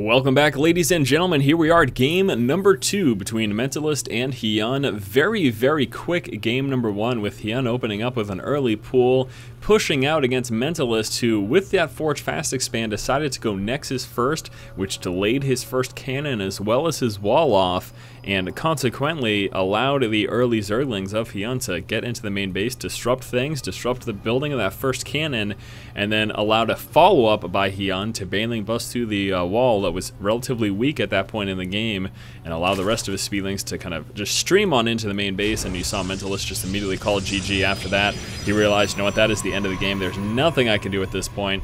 Welcome back, ladies and gentlemen. Here we are at game number 2 between Mentalist and HyuN. Very quick game number 1 with HyuN opening up with an early pool, pushing out against Mentalist, who with that Forge Fast expand decided to go Nexus first, which delayed his first cannon as well as his wall off, and consequently allowed the early Zerglings of HyuN to get into the main base, disrupt things, disrupt the building of that first cannon, and then allowed a follow-up by HyuN to Baneling bust through the wall that was relatively weak at that point in the game, and allow the rest of his speedlings to kind of just stream on into the main base. And you saw Mentalist just immediately call GG after that. He realized, you know what, that is the end of the game. There's nothing I can do at this point.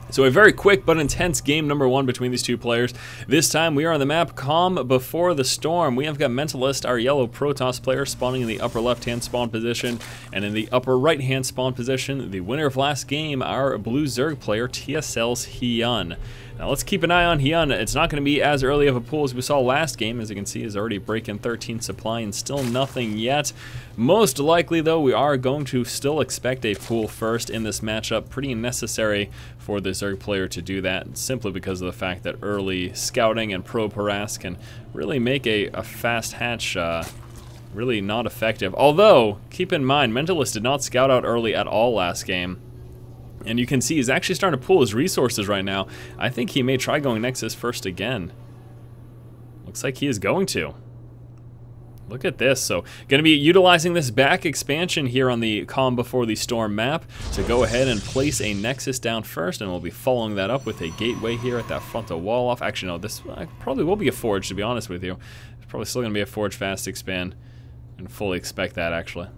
So a very quick but intense game number 1 between these two players. This time we are on the map Calm Before the Storm. We have got Mentalist, our yellow Protoss player, spawning in the upper left-hand spawn position, and in the upper right-hand spawn position, the winner of last game, our blue Zerg player, TSL's HyuN. Now let's keep an eye on HyuN. It's not going to be as early of a pool as we saw last game. As you can see, is already breaking 13 supply and still nothing yet. Most likely, though, we are going to still expect a pool first in this matchup. Pretty necessary for the Zerg player to do that, simply because of the fact that early scouting and probe harass can really make a fast hatch really not effective. Although, keep in mind, Mentalist did not scout out early at all last game. And you can see he's actually starting to pull his resources right now. I think he may try going Nexus first again. Looks like he is going to. Look at this. So, going to be utilizing this back expansion here on the Calm Before the Storm map to go ahead and place a Nexus down first, and we'll be following that up with a gateway here at that frontal wall off. Actually, no, this probably will be a Forge, to be honest with you. It's probably still going to be a Forge Fast expand, and fully expect that, actually.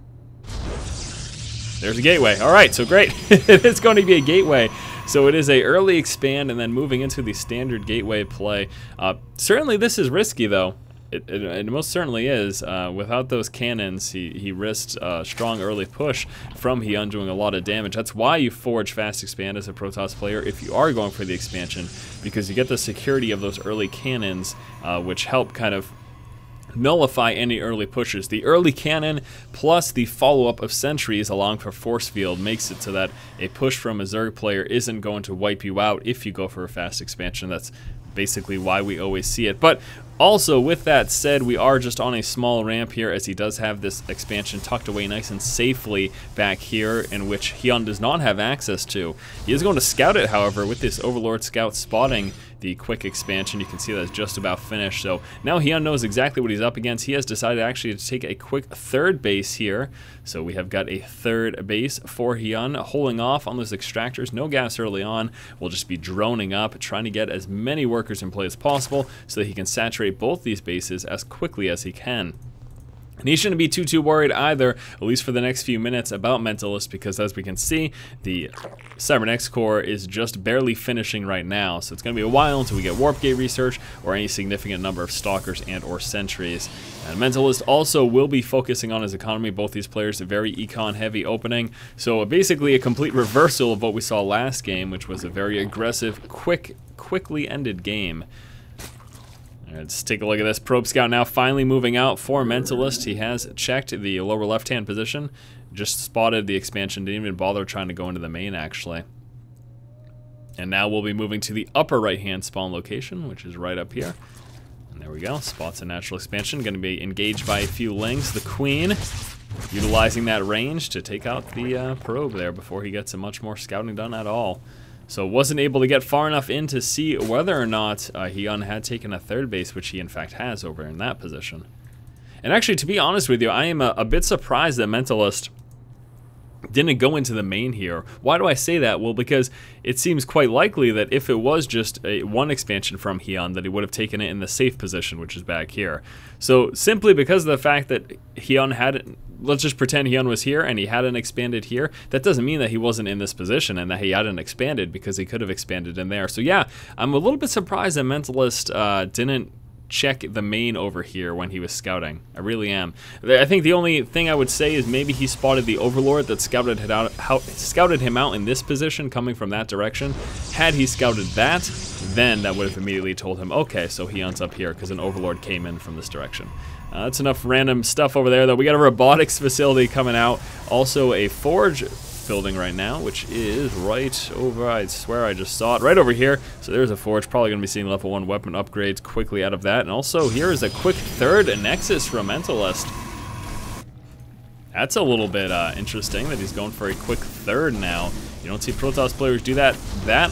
There's a gateway. All right, so great. It's going to be a gateway. So it is a early expand and then moving into the standard gateway play. Certainly this is risky, though. It most certainly is. Without those cannons, he risked a strong early push from HyuN doing a lot of damage. That's why you Forge Fast Expand as a Protoss player if you are going for the expansion, because you get the security of those early cannons, which help kind of nullify any early pushes. The early cannon plus the follow-up of sentries allowing for force field makes it so that a push from a Zerg player isn't going to wipe you out if you go for a fast expansion. That's basically why we always see it. But also, with that said, we are just on a small ramp here, as he does have this expansion tucked away nice and safely back here, in which HyuN does not have access to. He is going to scout it, however, with this Overlord scout spotting the quick expansion. You can see that's just about finished. So now HyuN knows exactly what he's up against. He has decided actually to take a quick third base here. So we have got a third base for HyuN, holding off on those extractors. No gas early on. We'll just be droning up, trying to get as many workers in play as possible so that he can saturate both these bases as quickly as he can. And he shouldn't be too worried either, at least for the next few minutes, about Mentalist, because as we can see, the Cybernex core is just barely finishing right now. So it's going to be a while until we get Warp Gate research or any significant number of Stalkers and or Sentries. And Mentalist also will be focusing on his economy. Both these players a very econ heavy opening. So basically a complete reversal of what we saw last game, which was a very aggressive, quickly ended game. Let's take a look at this. Probe Scout now finally moving out for Mentalist. He has checked the lower left-hand position, just spotted the expansion, didn't even bother trying to go into the main, actually. And now we'll be moving to the upper right-hand spawn location, which is right up here. And there we go. Spots a natural expansion. Going to be engaged by a few Lings. The Queen utilizing that range to take out the probe there before he gets much more scouting done at all. So wasn't able to get far enough in to see whether or not HyuN had taken a third base, which he in fact has over in that position. And actually, to be honest with you, I am a bit surprised that Mentalist didn't go into the main here. Why do I say that? Well, because it seems quite likely that if it was just one expansion from HyuN, that he would have taken it in the safe position, which is back here. So simply because of the fact that HyuN had, let's just pretend HyuN was here and he hadn't expanded here, that doesn't mean that he wasn't in this position and that he hadn't expanded, because he could have expanded in there. So yeah, I'm a little bit surprised that Mentalist didn't check the main over here when he was scouting. I really am. I think the only thing I would say is maybe he spotted the Overlord that scouted him out in this position coming from that direction. Had he scouted that, then that would have immediately told him, okay, so HyuN's up here because an Overlord came in from this direction. That's enough random stuff over there, though. We got a robotics facility coming out. Also a Forge building right now, which is right over, I swear I just saw it, right over here. So there's a forge, probably going to be seeing level 1 weapon upgrades quickly out of that. And also here is a quick third nexus for a mentalist. That's a little bit interesting that he's going for a quick third now. You don't see Protoss players do that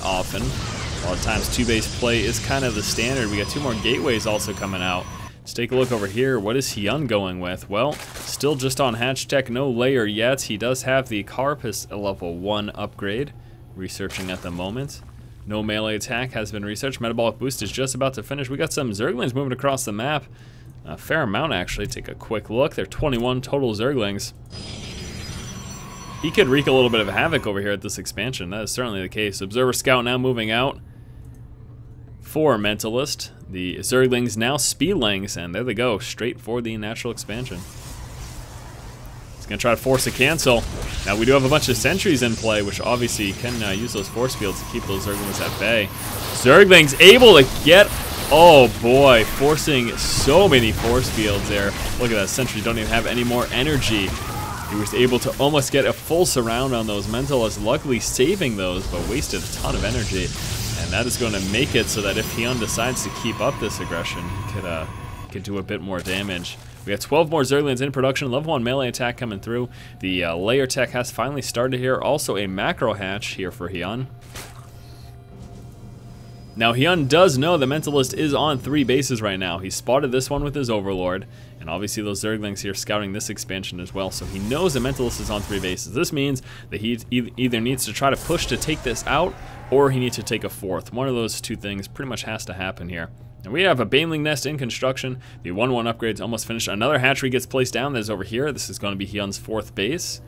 often. A lot of times 2-base play is kind of the standard. We got 2 more gateways also coming out. Let's take a look over here. What is HyuN going with? Well, still just on hatch tech, no layer yet. He does have the Carapace level 1 upgrade, researching at the moment. No melee attack has been researched. Metabolic boost is just about to finish. We got some Zerglings moving across the map. A fair amount, actually. Take a quick look. There are 21 total Zerglings. He could wreak a little bit of havoc over here at this expansion. That is certainly the case. Observer Scout now moving out for Mentalist. The Zerglings now Speedlings, and there they go, straight for the natural expansion. He's going to try to force a cancel. Now we do have a bunch of sentries in play, which obviously can use those force fields to keep those Zerglings at bay. Zerglings able to get, oh boy, forcing so many force fields there. Look at that, sentries don't even have any more energy. He was able to almost get a full surround on those Mentalists, luckily saving those, but wasted a ton of energy. And that is going to make it so that if HyuN decides to keep up this aggression, he could do a bit more damage. We have 12 more Zerglings in production, level 1 melee attack coming through. The layer tech has finally started here. Also a macro hatch here for HyuN. Now HyuN does know the Mentalist is on 3 bases right now. He spotted this one with his Overlord, and obviously those Zerglings here scouting this expansion as well. So he knows the Mentalist is on 3 bases. This means that he either needs to try to push to take this out, or he needs to take a 4th. One of those 2 things pretty much has to happen here. And we have a Baneling nest in construction. The 1-1 upgrade's almost finished. Another hatchery gets placed down. That is over here. This is going to be HyuN's 4th base,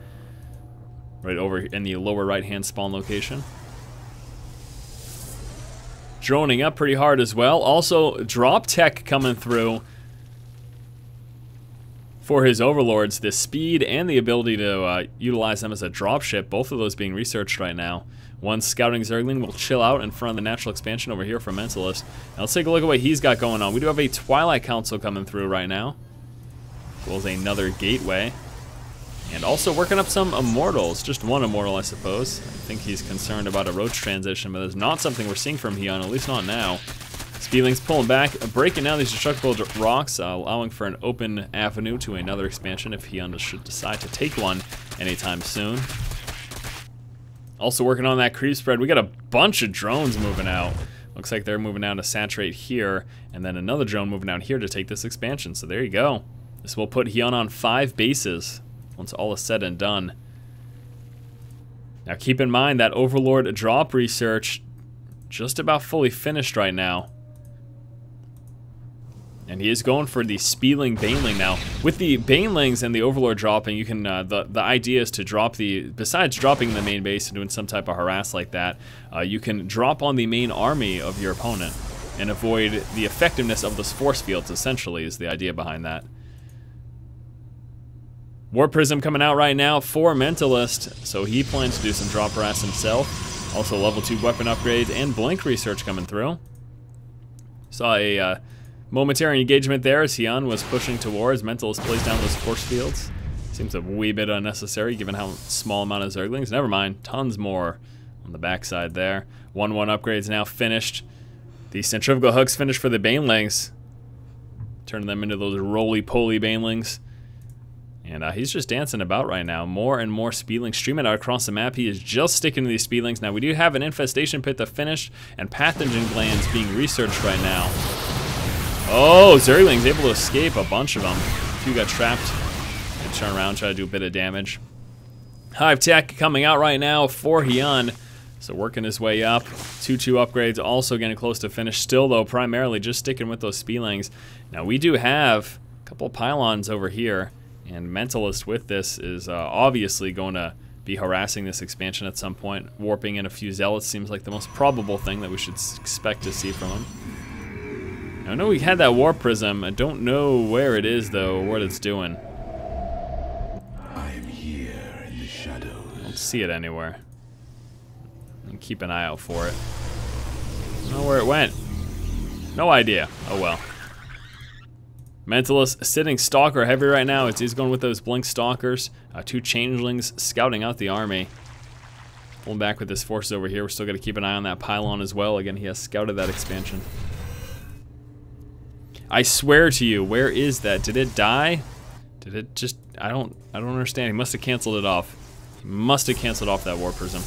right over in the lower right-hand spawn location. Droning up pretty hard as well. Also, drop tech coming through for his Overlords. The speed and the ability to utilize them as a dropship, both of those being researched right now. One scouting Zergling will chill out in front of the natural expansion over here for Mentalist. Now let's take a look at what he's got going on. We do have a Twilight Council coming through right now, as well as another gateway. And also working up some Immortals, just 1 Immortal I suppose. I think he's concerned about a roach transition, but that's not something we're seeing from HyuN, at least not now. Speedlings pulling back, breaking down these destructible rocks, allowing for an open avenue to another expansion if HyuN should decide to take one anytime soon. Also working on that creep spread, we got a bunch of drones moving out. Looks like they're moving down to saturate here, and then another drone moving out here to take this expansion. So there you go. This will put HyuN on 5 bases once all is said and done. Now keep in mind that Overlord drop research just about fully finished right now. And he is going for the Speedling Baneling now. With the Banelings and the Overlord dropping, you can the idea is to drop besides dropping the main base and doing some type of harass like that, you can drop on the main army of your opponent and avoid the effectiveness of those force fields, essentially, is the idea behind that. Warp Prism coming out right now for Mentalist, so he plans to do some drop harass himself. Also level 2 weapon upgrades and blink research coming through. Saw a momentary engagement there as HyuN was pushing towards. Mentalist plays down those force fields. Seems a wee bit unnecessary given how small amount of Zerglings. Never mind, tons more on the backside there. 1-1 upgrades now finished. The centrifugal hooks finished for the Banelings, turning them into those roly-poly Banelings. And he's just dancing about right now. More and more Speedlings streaming out across the map. He is just sticking to these Speedlings. Now we do have an infestation pit to finish and pathogen glands being researched right now. Oh, Zergling's able to escape a bunch of them. A few got trapped. They turn around, try to do a bit of damage. Hive Tech coming out right now for HyuN. So working his way up. 2-2 upgrades also getting close to finish. Still though, primarily just sticking with those Speedlings. Now we do have a couple of pylons over here. And Mentalist with this is obviously going to be harassing this expansion at some point. Warping in a few Zealots seems like the most probable thing that we should expect to see from him. I know we had that Warp Prism. I don't know where it is, though, or what it's doing. I am here in the shadows. I don't see it anywhere. And keep an eye out for it. I don't know where it went. No idea. Oh well. Mentalist sitting Stalker heavy right now. He's going with those Blink Stalkers. 2 Changelings scouting out the army. Pulling back with his forces over here. We're still going to keep an eye on that pylon as well. Again, he has scouted that expansion. I swear to you, where is that? Did it die? Did it just... I don't understand. He must have canceled it off. He must have canceled off that war prism.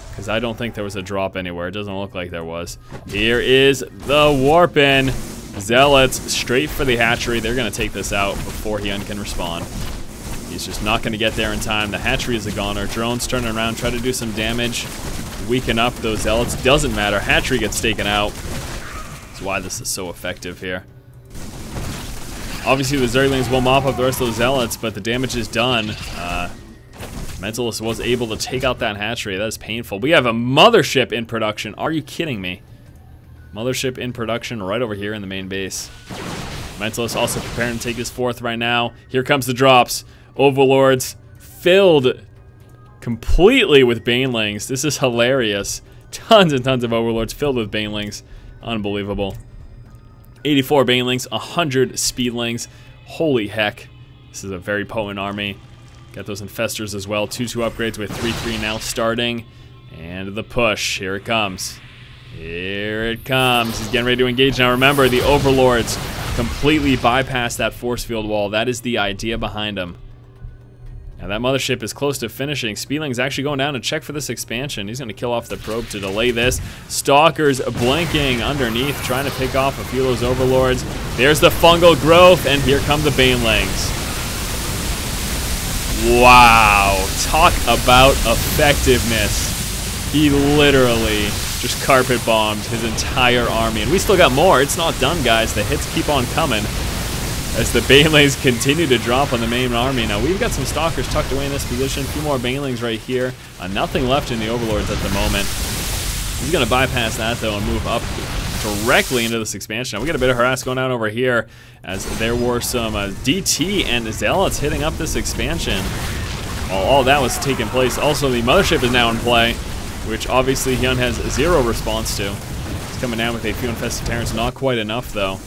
Because I don't think there was a drop anywhere. It doesn't look like there was. Here is the warp-in. Zealots straight for the hatchery. They're going to take this out before HyuN can respond. He's just not going to get there in time. The hatchery is a goner. Drones turning around, try to do some damage. Weaken up those zealots. Doesn't matter. Hatchery gets taken out. That's why this is so effective here. Obviously, the Zerglings will mop up the rest of those zealots, but the damage is done. Mentalist was able to take out that hatchery. That is painful. We have a mothership in production. Are you kidding me? Mothership in production right over here in the main base. Mentalist also preparing to take his fourth right now. Here comes the drops. Overlords filled completely with Banelings. This is hilarious. Tons and tons of Overlords filled with Banelings. Unbelievable. 84 Banelings, 100 Speedlings. Holy heck. This is a very potent army. Got those Infestors as well. 2-2 upgrades with 3-3 now starting. And the push. Here it comes. Here it comes. He's getting ready to engage now. Remember, the Overlords completely bypass that force field wall. That is the idea behind them. Now that mothership is close to finishing. Speedling's actually going down to check for this expansion. He's going to kill off the probe to delay this. Stalkers blinking underneath, trying to pick off a few of those Overlords. There's the fungal growth, and here come the Banelings. Wow, talk about effectiveness. He literally just carpet bombed his entire army, and we still got more. It's not done, guys. The hits keep on coming as the Banelings continue to drop on the main army. Now we've got some Stalkers tucked away in this position. A few more Banelings right here. Nothing left in the Overlords at the moment. He's going to bypass that though and move up directly into this expansion. Now we got a bit of harass going on over here as there were some DT and Zealots hitting up this expansion. While all that was taking place, also the mothership is now in play, which obviously HyuN has zero response to. He's coming down with a few infested Terrans, not quite enough though.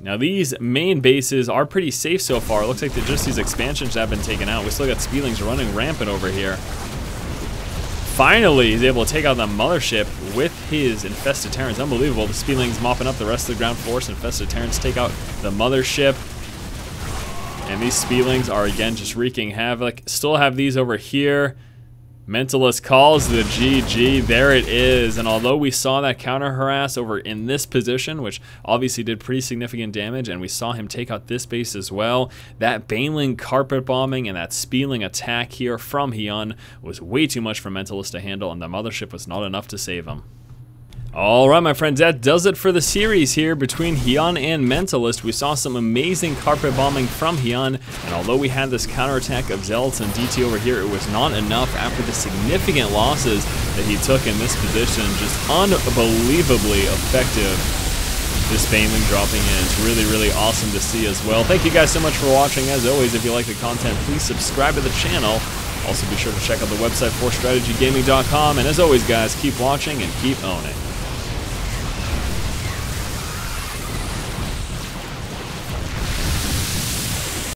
Now these main bases are pretty safe so far. It looks like that just these expansions have been taken out. We still got Speedlings running rampant over here. Finally, he's able to take out the mothership with his infested Terrans. Unbelievable. The Speedlings mopping up the rest of the ground force. Infested Terrans take out the mothership. And these Speedlings are again just wreaking havoc. Still have these over here. Mentalist calls the GG. There it is. And although we saw that counter harass over in this position, which obviously did pretty significant damage, and we saw him take out this base as well, that Baneling carpet bombing and that Speedling attack here from HyuN was way too much for Mentalist to handle, and the mothership was not enough to save him. Alright my friends, that does it for the series here between HyuN and Mentalist. We saw some amazing carpet bombing from HyuN, and although we had this counterattack of Zealots and DT over here, it was not enough after the significant losses that he took in this position. Just unbelievably effective. This Baneling dropping in. It's really, really awesome to see as well. Thank you guys so much for watching. As always, if you like the content, please subscribe to the channel. Also be sure to check out the website, 4strategygaming.com. And as always guys, keep watching and keep owning.